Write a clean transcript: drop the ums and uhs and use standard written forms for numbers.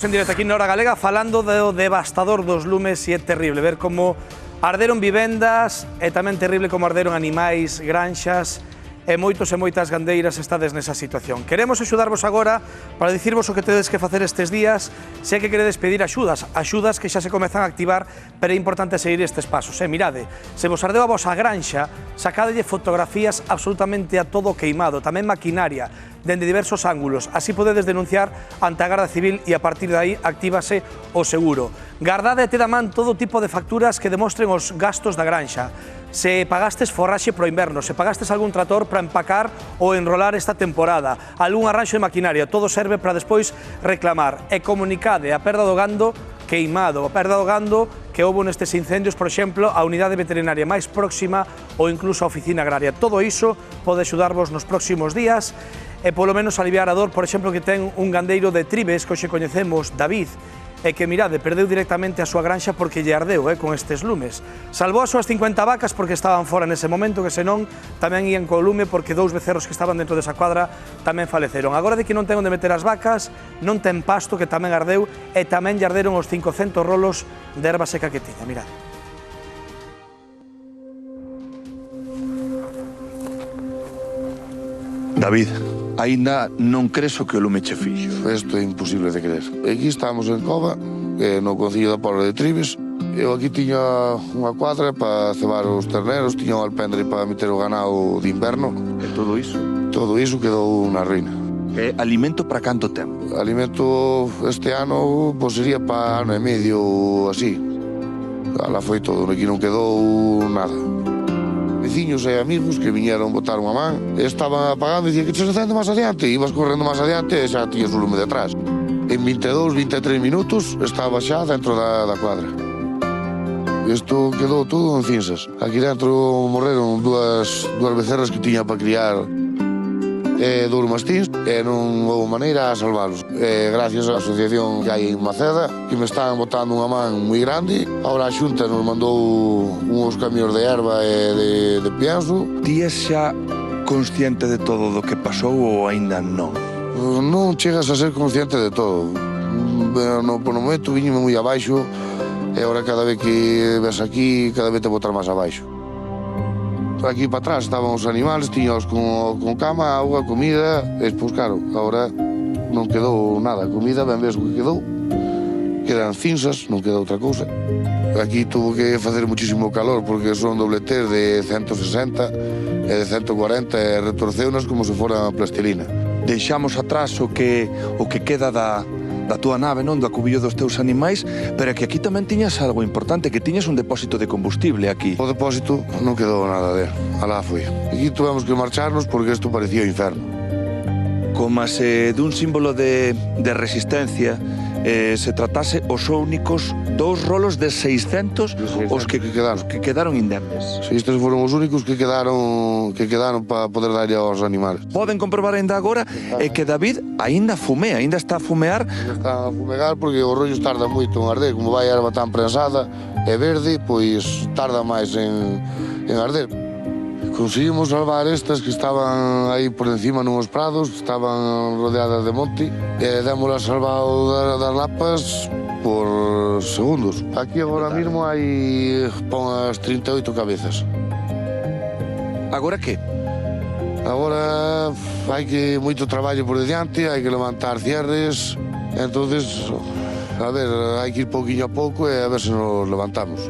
En directo aquí na Hora Galega falando do devastador dos lumes e é terrible ver como arderon vivendas e tamén terrible como arderon animais, granxas e moitos e moitas gandeiras estades nesa situación. Queremos axudarvos agora para dicirvos o que tedes que facer estes días se é que queredes pedir axudas que xa se comezan a activar, pero é importante seguir estes pasos. Mirade, se vos ardeu a vosa granxa, sacadelle fotografías absolutamente a todo queimado, tamén maquinaria, dende diversos ángulos. Así podedes denunciar ante a Garda Civil e a partir de aí actívase o seguro. Gardade e ted a man todo tipo de facturas que demostren os gastos da granxa. Se pagastes forraxe pro inverno, se pagastes algún trator para empacar ou enrolar esta temporada, algún arranxo de maquinaria, todo serve para despois reclamar. E comunicade a perda do gando queimado, a perda do gando que houve nestes incendios, por exemplo, a unidade veterinaria máis próxima ou incluso a oficina agraria. Todo iso pode axudarvos nos próximos días e polo menos aliviar a dor, por exemplo, que ten un gandeiro de Tribes, que hoxe coñecemos, David, e que, mirade, perdeu directamente a súa granxa porque lle ardeu con estes lumes. Salvou as súas 50 vacas porque estaban fora nese momento, que senón tamén ían co lume porque dous becerros que estaban dentro desa cuadra tamén faleceron. Agora de que non ten onde meter as vacas, non ten pasto que tamén ardeu e tamén lle arderon os 500 rolos de erva seca que tiña, mirade. David, aínda non crees o que o lume che fixo. Isto é imposible de creer. Aquí estamos en Cova, no Concello da Pobra de Tribes. Eu aquí tiña unha cuadra para cebar os terneros, tiña un alpendre para meter o ganado de inverno. E todo iso? Todo iso quedou na ruína. E alimento para canto tempo? Alimento este ano, pois sería para ano e medio ou así. Ala foi todo, aquí non quedou nada. Veciños e amigos que viñeron botar unha man, estaban apagando e dicían que se acende máis adiante, ibas correndo máis adiante e xa tiñas o lume detrás. En 22, 23 minutos estaba xa dentro da cuadra. Isto quedou todo en cinzas. Aquí dentro morreron dúas becerras que tiña para criar dous mastíns e non houve maneira a salvalos. Gracias á asociación que hai en Maceda, que me están botando unha man moi grande. Ahora a Xunta nos mandou uns camións de erva e de pienso. Ti és xa consciente de todo do que pasou ou aínda non? Non chegas a ser consciente de todo. Por no momento viñeme moi abaixo e agora cada vez que ves aquí, cada vez te botas máis abaixo. Aquí para atrás estaban os animales, tiñaos con cama, auga, comida, e pois claro, agora non quedou nada. Comida, ben ves o que quedou, quedan cinzas, non queda outra cousa. Aquí tuvo que facer muchísimo calor porque son dobletes de 160 e de 140 e retorceunas como se fora plastilina. Deixamos atrás o que queda da túa nave, non? Do acubillo dos teus animais, pero que aquí tamén tiñas algo importante, que tiñas un depósito de combustible aquí. O depósito non quedou nada de, alá foi. Aquí tuvemos que marcharnos porque isto parecía o inferno. Como se dun símbolo de resistencia se tratase os únicos dous rolos de 600 os que quedaron indemnes. Si, estes foron os únicos que quedaron para poder darlle aos animales. Poden comprobar ainda agora que David aínda fumea, aínda está a fumear. Está a fumegar porque os rollos tarda moito en arder, como vai a erva tan prensada e verde, pois tarda máis en arder. Conseguimos salvar estas que estaban aí por encima nuns prados, que estaban rodeadas de monte, e démolas salvado das lapas por segundos. Aquí agora mesmo hai unhas 38 cabezas. Agora que? Agora hai que moito traballo por diante, hai que levantar cierres, entonces, a ver, hai que ir pouquinho a pouco e a ver se nos levantamos.